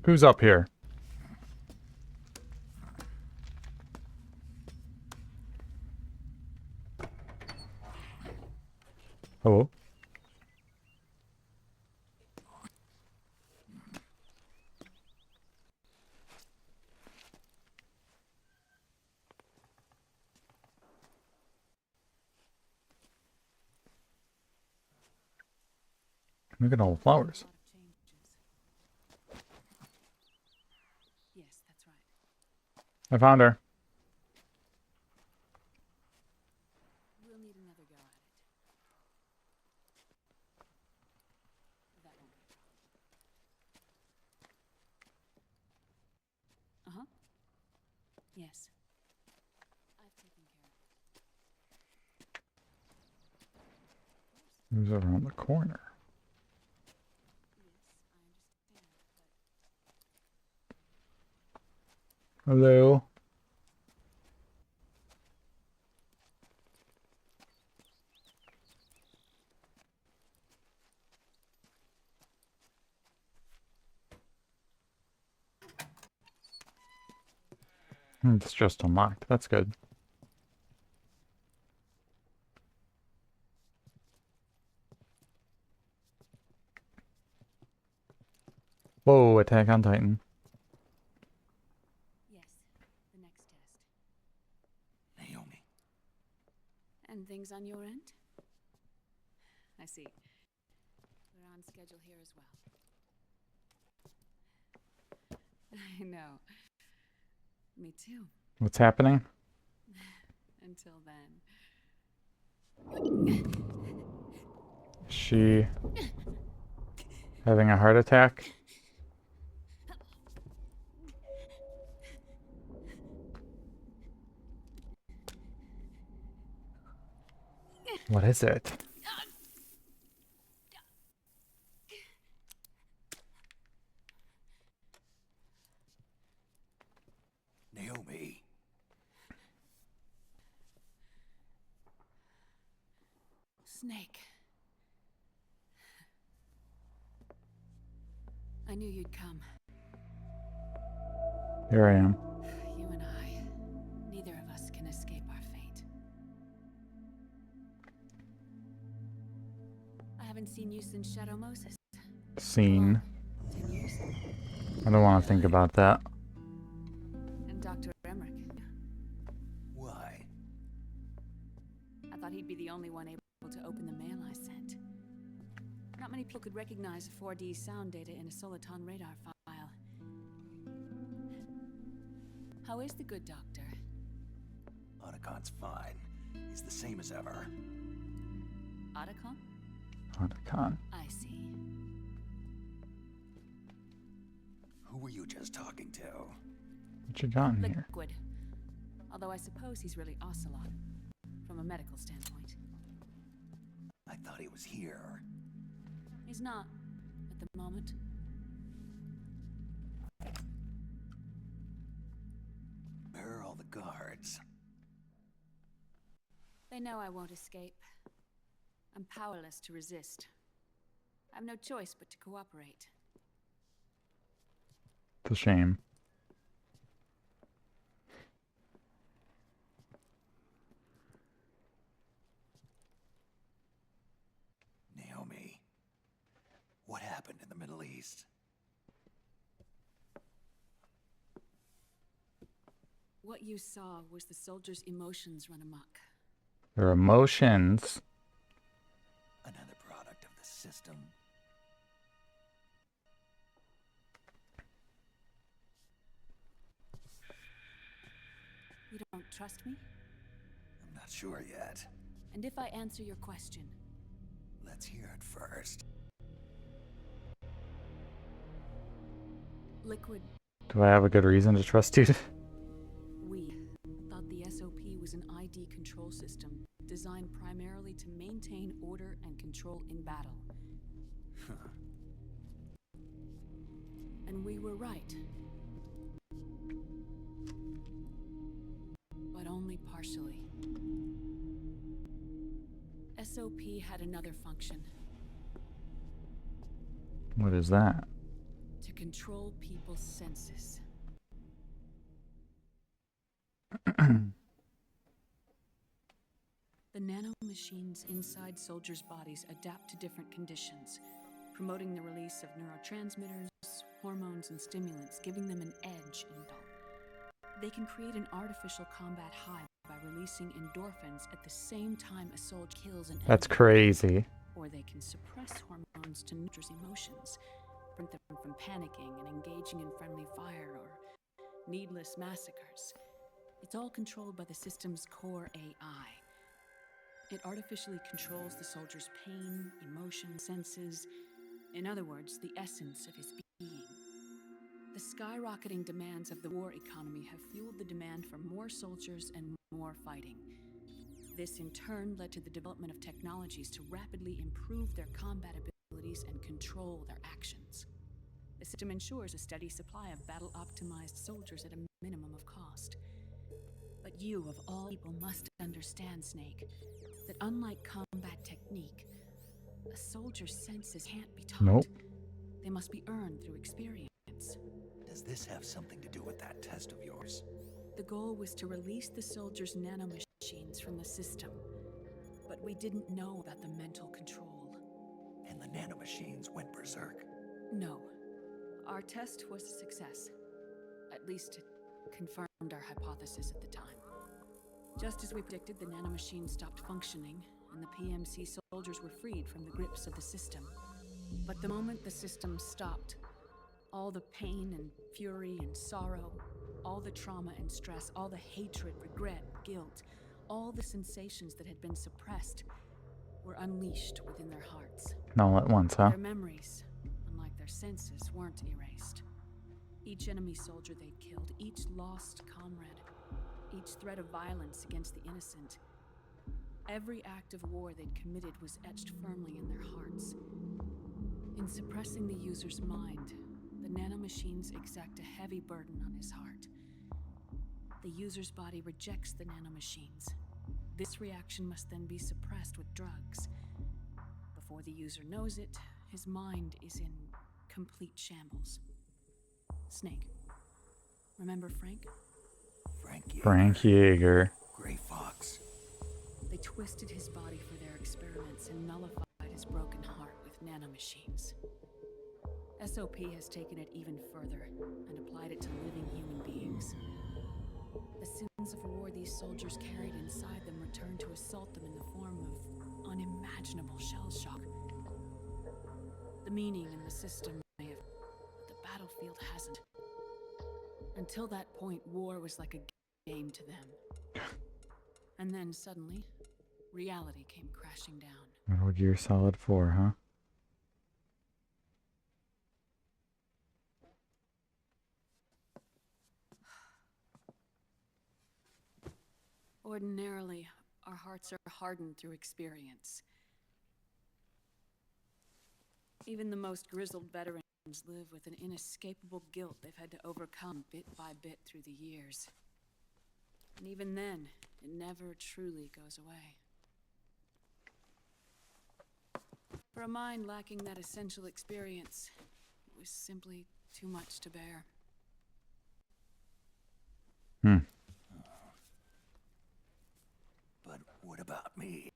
Who's up here? Hello? Look at all the flowers. Yes, that's right. I found her. We'll need another go at it. That won't be a problem. Uh-huh. Yes. I've taken care of it. Who's around the corner? Yes, I understand, Hello? It's just unlocked. That's good. Whoa, Attack on Titan. yes, the next test. Naomi. And things on your end? I see. We're on schedule here as well. I know. Me too. What's happening? Until then. Is she having a heart attack? What is it? Naomi. Snake. I knew you'd come. Here I am. You and I. Neither of us can escape our fate. I haven't seen you since Shadow Moses. Scene. 10 years? I don't want to think about that. And Dr. Emmerich. Why? I thought he'd be the only one able to open the mail I sent. Not many people could recognize 4D sound data in a Soliton radar file. How is the good doctor? Otacon's fine. He's the same as ever. Otacon? Otacon. I see. Who were you just talking to? What you got in here? Liquid. Although I suppose he's really Ocelot, from a medical standpoint. I thought he was here. He's not, at the moment. Where are all the guards? They know I won't escape. I'm powerless to resist. I have no choice but to cooperate. It's a shame. Naomi. What happened in the Middle East? What you saw was the soldiers' emotions run amok. Their emotions. Another product of the system. You don't trust me? I'm not sure yet. And if I answer your question, Let's hear it first. Liquid, Do I have a good reason to trust you? we thought the SOP was an ID control system designed primarily to maintain order and control in battle. And we were right. But only partially. SOP had another function. What is that? to control people's senses. The nanomachines inside soldiers' bodies adapt to different conditions, promoting the release of neurotransmitters, hormones, and stimulants, giving them an edge in battle. They can create an artificial combat high by releasing endorphins at the same time a soldier kills an enemy. That's crazy. Or they can suppress hormones to neutralize emotions, prevent them from panicking and engaging in friendly fire or needless massacres. It's all controlled by the system's core AI. It artificially controls the soldier's pain, emotion, senses. In other words, the essence of his being. The skyrocketing demands of the war economy have fueled the demand for more soldiers and more fighting. This in turn led to the development of technologies to rapidly improve their combat abilities and control their actions. The system ensures a steady supply of battle-optimized soldiers at a minimum of cost. But you, of all people, must understand, Snake, that unlike combat technique, a soldier's senses can't be taught. Nope. They must be earned through experience. Does this have something to do with that test of yours? The goal was to release the soldiers' nanomachines from the system, but we didn't know about the mental control. And the nanomachines went berserk? No. Our test was a success. At least it confirmed our hypothesis at the time. Just as we predicted, the nanomachines stopped functioning, and the PMC soldiers were freed from the grips of the system. But the moment the system stopped, all the pain and fury and sorrow, all the trauma and stress, all the hatred, regret, guilt, all the sensations that had been suppressed were unleashed within their hearts. All at once, huh? Their memories, unlike their senses, weren't erased. Each enemy soldier they'd killed, each lost comrade, each threat of violence against the innocent, every act of war they'd committed was etched firmly in their hearts. In suppressing the user's mind, the nanomachines exact a heavy burden on his heart. The user's body rejects the nanomachines. This reaction must then be suppressed with drugs. Before the user knows it, his mind is in complete shambles. Snake. Remember Frank? Frank Yeager. Gray Fox. They twisted his body for their experiments and nullified his broken heart with nanomachines. SOP has taken it even further and applied it to living human beings. The sins of war these soldiers carried inside them returned to assault them in the form of unimaginable shell shock. The meaning in the system may have, but the battlefield hasn't. Until that point, war was like a game to them. And then suddenly, reality came crashing down. Metal Gear Solid 4, huh? Ordinarily, our hearts are hardened through experience. Even the most grizzled veterans live with an inescapable guilt they've had to overcome bit by bit through the years. And even then, it never truly goes away. For a mind lacking that essential experience, it was simply too much to bear. But what about me?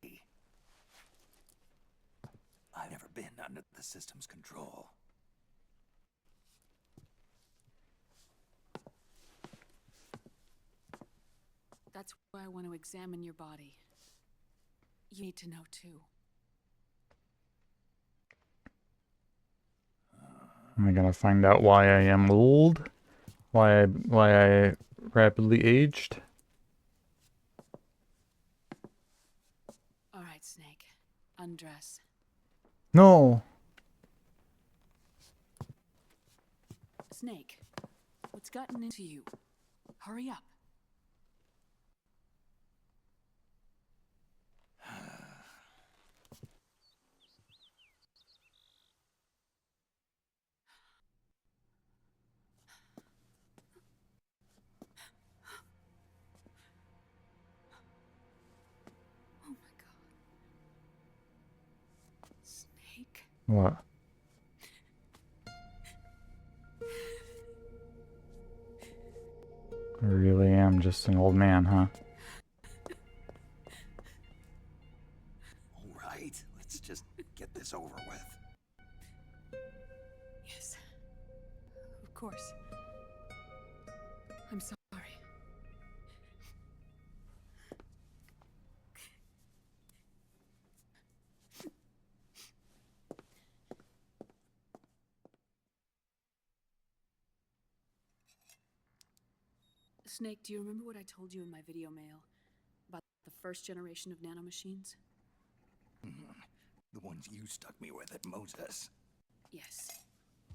I've never been under the system's control. That's why I want to examine your body. You need to know too. Am I gonna find out why I am old? Why I rapidly aged? All right, Snake. Undress. No. Snake, what's gotten into you? Hurry up. Oh my God. Snake. What? really am just an old man, huh? All right, let's just get this over with. Yes. Of course. I'm sorry. Snake, do you remember what I told you in my video mail about the first generation of nanomachines? The ones you stuck me with at Moses. Yes.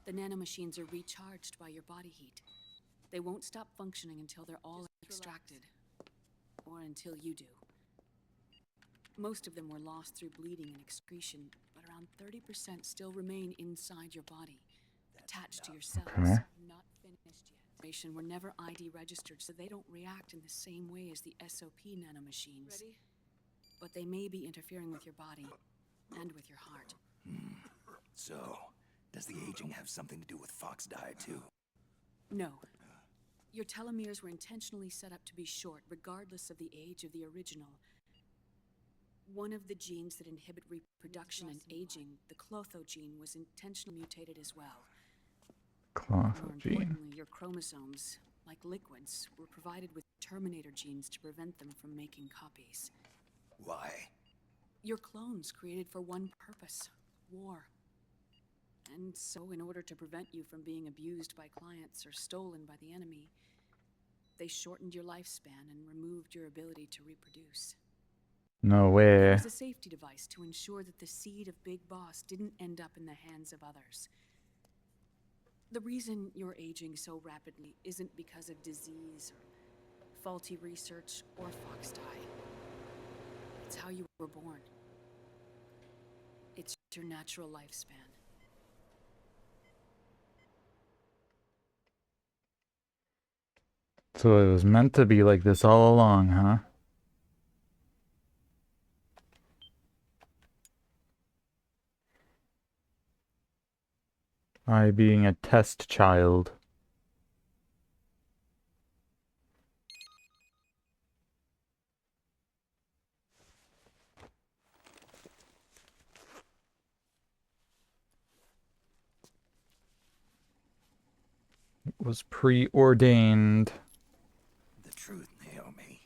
The nanomachines are recharged by your body heat. They won't stop functioning until they're all extracted. Or until you do. Most of them were lost through bleeding and excretion, but around 30% still remain inside your body, attached to your cells. Okay. Not finished yet. Were never ID registered, so they don't react in the same way as the SOP nanomachines. Ready? But they may be interfering with your body and with your heart. So, does the aging have something to do with Fox die too? No. Your telomeres were intentionally set up to be short, regardless of the age of the original. One of the genes that inhibit reproduction and aging, the Clotho gene, was intentionally mutated as well. More Clothogene. importantly, your chromosomes, like liquids, were provided with terminator genes to prevent them from making copies. Why? Your clones created for one purpose: war. And so, in order to prevent you from being abused by clients or stolen by the enemy, they shortened your lifespan and removed your ability to reproduce. No It way. was a safety device to ensure that the seed of Big Boss didn't end up in the hands of others. The reason you're aging so rapidly isn't because of disease or faulty research or Fox die. It's how you were born. It's your natural lifespan. So it was meant to be like this all along, huh? I being a test child. It was preordained. The truth, Naomi.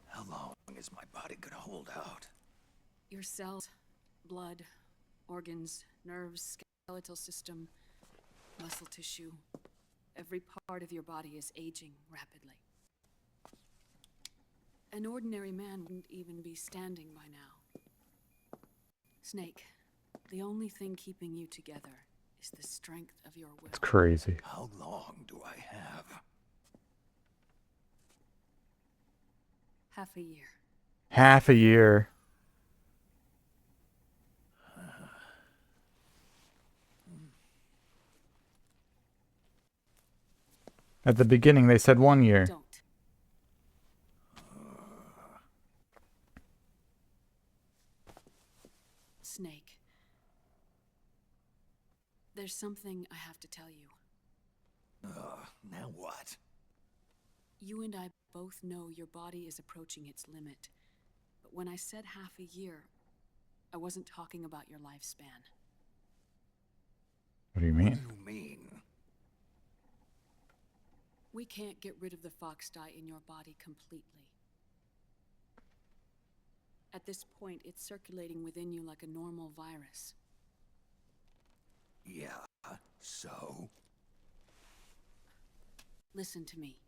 How long is my body gonna hold out? Your cells, blood, organs, nerves, skeletal system, muscle tissue. Every part of your body is aging rapidly. An ordinary man wouldn't even be standing by now. Snake, the only thing keeping you together is the strength of your will. It's crazy. How long do I have? Half a year. Half a year. At the beginning, they said 1 year. Don't. Snake. There's something I have to tell you. Now what? You and I both know your body is approaching its limit. But when I said half a year, I wasn't talking about your lifespan. What do you What mean? do you mean? We can't get rid of the Fox die in your body completely. At this point, it's circulating within you like a normal virus. Yeah, so? Listen to me.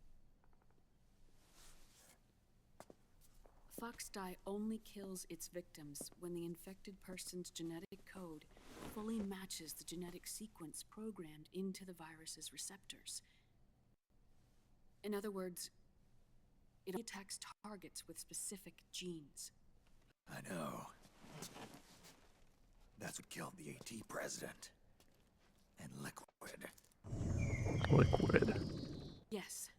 Fox die only kills its victims when the infected person's genetic code fully matches the genetic sequence programmed into the virus's receptors. In other words, it attacks targets with specific genes. I know. That's what killed the AT president. And Liquid. Liquid. Yes.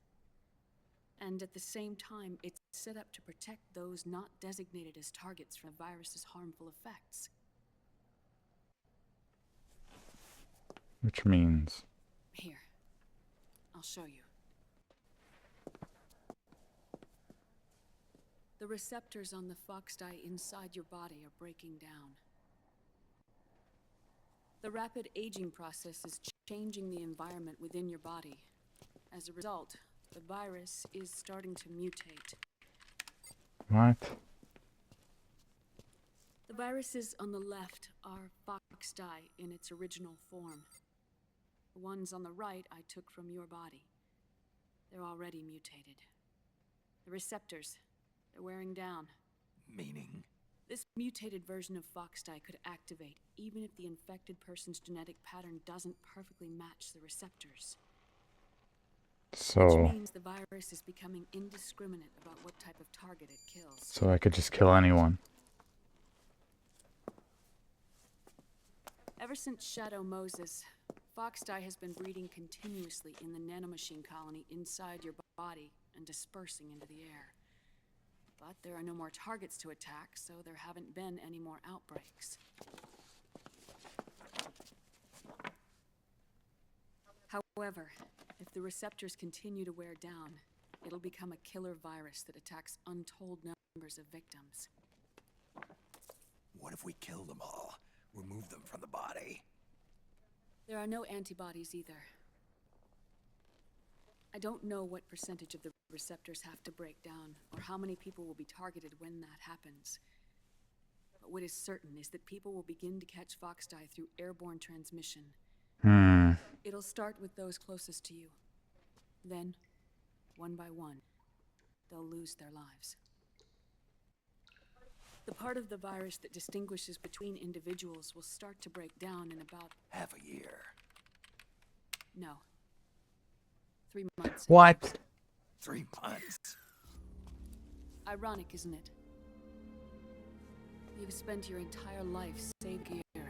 And at the same time, it's set up to protect those not designated as targets from the virus's harmful effects. Which means... Here. I'll show you. The receptors on the fox dye inside your body are breaking down. The rapid aging process is changing the environment within your body. As a result, the virus is starting to mutate. What? The viruses on the left are fox dye in its original form. The ones on the right I took from your body. They're already mutated. The receptors, they're wearing down. Meaning? This mutated version of fox dye could activate even if the infected person's genetic pattern doesn't perfectly match the receptors. Which So means the virus is becoming indiscriminate about what type of target it kills. so I could just kill anyone. Ever since Shadow Moses, fox dye has been breeding continuously in the nanomachine colony inside your body and dispersing into the air. But there are no more targets to attack, so there haven't been any more outbreaks. However, if the receptors continue to wear down, it'll become a killer virus that attacks untold numbers of victims. What if we kill them all? Remove them from the body? There are no antibodies either. I don't know what percentage of the receptors have to break down, or how many people will be targeted when that happens. But what is certain is that people will begin to catch fox dye through airborne transmission. It'll start with those closest to you. Then, one by one, they'll lose their lives. The part of the virus that distinguishes between individuals will start to break down in about... Half a year. No. 3 months. What? 3 months? Ironic, isn't it? You've spent your entire life saving gear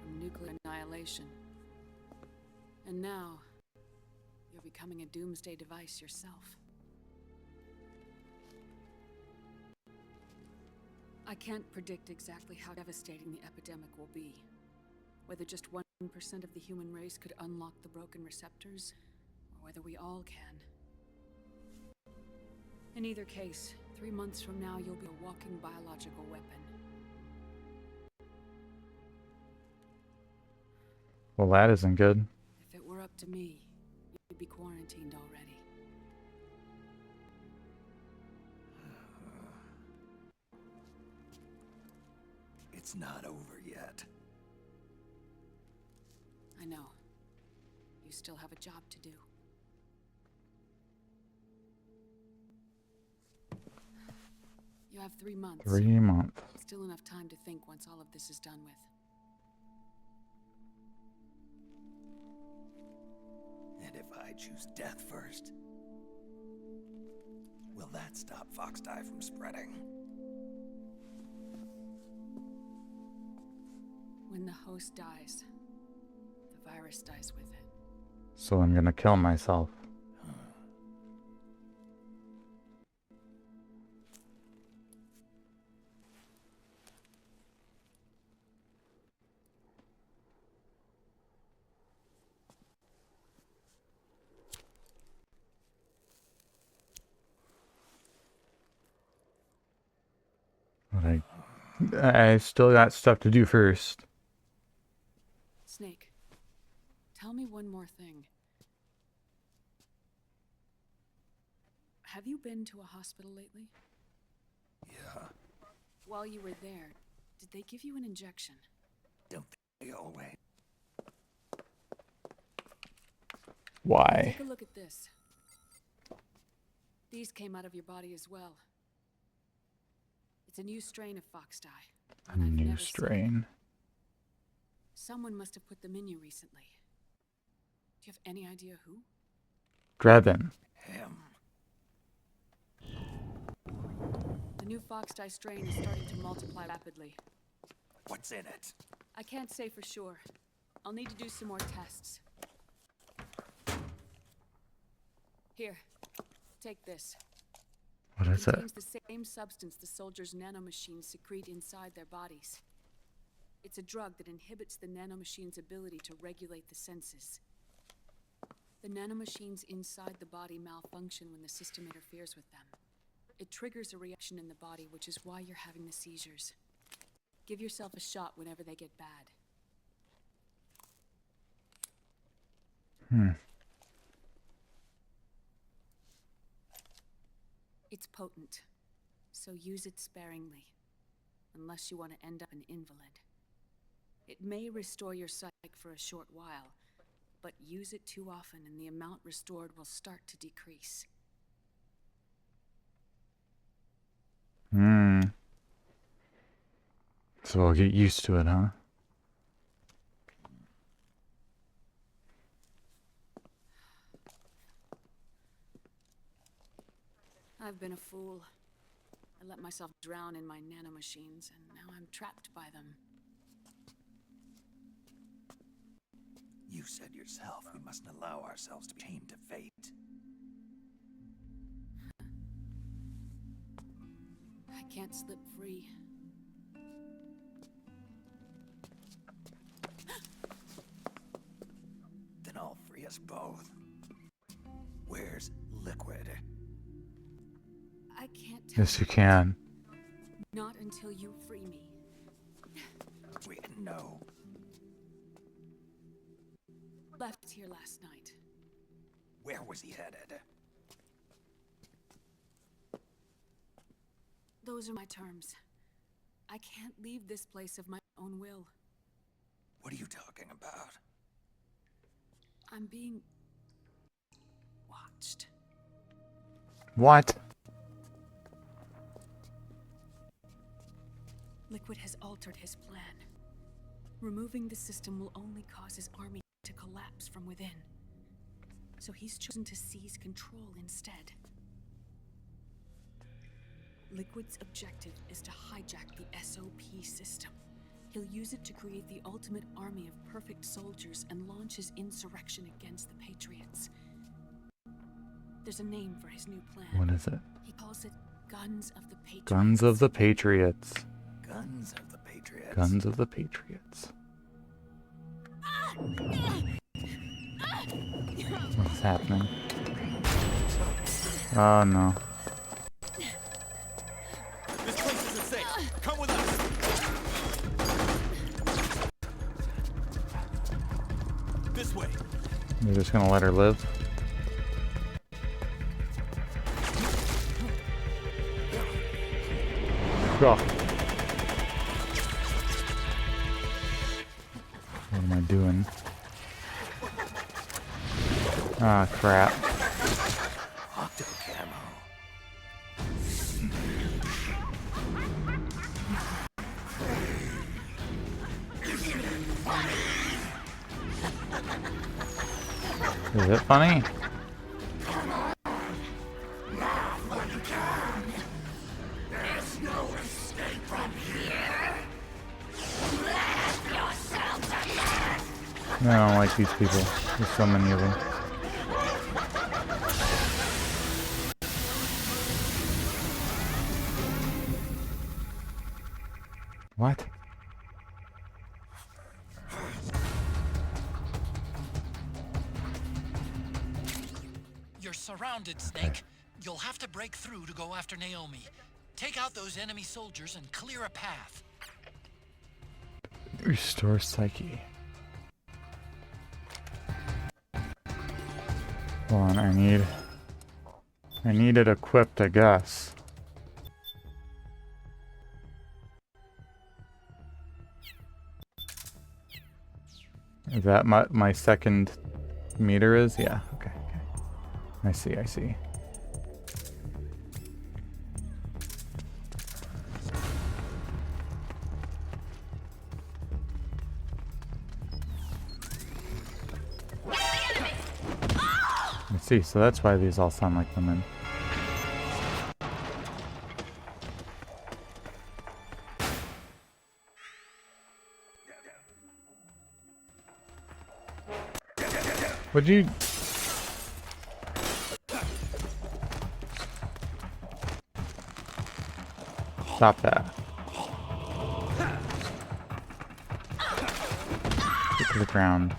from nuclear annihilation. And now, you're becoming a doomsday device yourself. I can't predict exactly how devastating the epidemic will be. Whether just 1% of the human race could unlock the broken receptors, or whether we all can. In either case, 3 months from now, you'll be a walking biological weapon. Well, that isn't good. If it were up to me, you'd be quarantined already. It's not over yet. I know. You still have a job to do. You have 3 months. 3 months. Still enough time to think once all of this is done with. And if I choose death first, will that stop fox dye from spreading? When the host dies, the virus dies with it. So I'm gonna kill myself. But I still got stuff to do first. Snake, tell me one more thing. Have you been to a hospital lately? Yeah. While you were there, did they give you an injection? Don't they always? Why? Take a look at this. These came out of your body as well. It's a new strain of fox dye. A and I've new never seen it. strain. Someone must have put them in you recently. Do you have any idea who? Drebin. Him. The new fox dye strain is starting to multiply rapidly. What's in it? I can't say for sure. I'll need to do some more tests. Here, take this. What is It it? contains the same substance the soldiers' nanomachines secrete inside their bodies. It's a drug that inhibits the nanomachine's ability to regulate the senses. The nanomachines inside the body malfunction when the system interferes with them. It triggers a reaction in the body, which is why you're having the seizures. Give yourself a shot whenever they get bad. It's potent, so use it sparingly, unless you want to end up an invalid. It may restore your psyche for a short while, but use it too often and the amount restored will start to decrease. So I'll get used to it, huh? I've been a fool. I let myself drown in my nanomachines, and now I'm trapped by them. You said yourself we mustn't allow ourselves to be chained to fate. I can't slip free. Then I'll free us both. Where's Liquid? I can't tell. Yes, you can. Not until you free me. We know. Left here last night. Where was he headed? Those are my terms. I can't leave this place of my own will. What are you talking about? I'm being watched. What? Liquid has altered his plan. Removing the system will only cause his army to collapse from within. So he's chosen to seize control instead. Liquid's objective is to hijack the SOP system. He'll use it to create the ultimate army of perfect soldiers and launch his insurrection against the Patriots. There's a name for his new plan. What is it? He calls it Guns of the Patriots. Guns of the Patriots. Guns of the Patriots. Guns of the Patriots. What's happening? Oh no. This place isn't safe. Come with us. This way. You're just gonna let her live? Go. What am I doing? Ah, crap. Octo camo. Is it funny? I don't like these people. There's so many of them. What? You're surrounded, Snake. You'll have to break through to go after Naomi. Take out those enemy soldiers and clear a path. Restore psyche. Hold on, I need it equipped, I guess. Is that my second meter is? Yeah, okay. I see. I see, so that's why these all sound like women. Would you... Stop that. Get to the ground.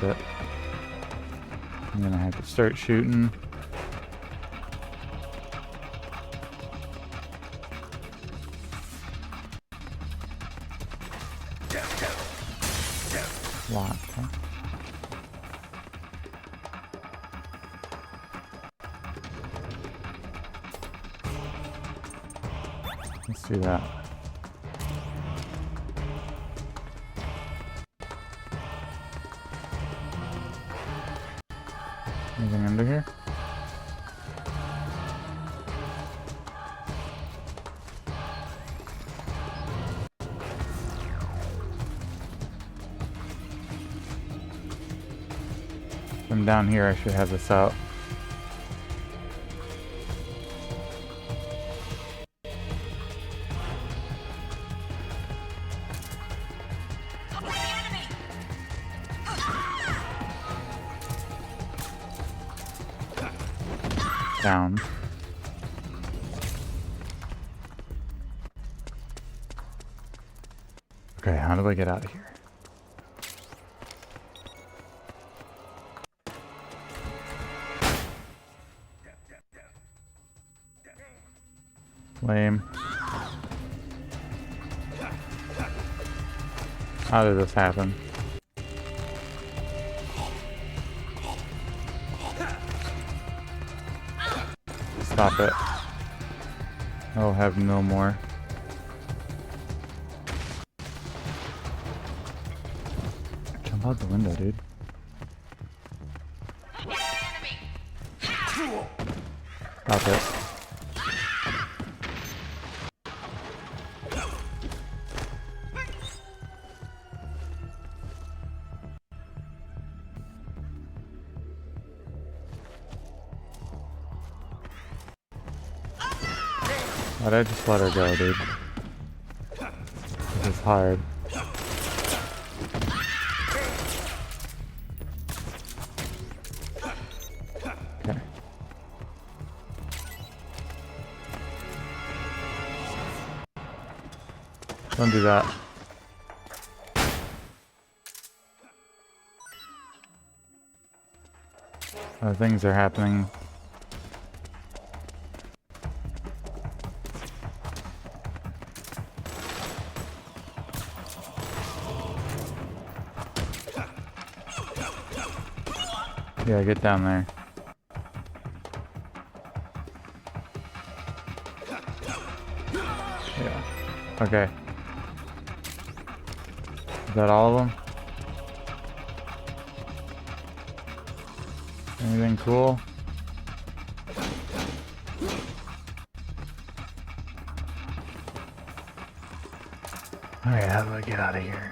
it. I'm gonna have to start shooting. Locked, huh? Let's do that. Anything under here? From down here, I should have this out. Down. Okay, how do I get out of here? Lame. How did this happen? Stop it. I'll have no more. Jump out the window, dude. Stop it. Why'd I just let her go, dude? This is hard. Okay. Don't do that. Things are happening. Yeah, get down there. Yeah. Okay. Is that all of them? Anything cool? Alright, how do I get out of here?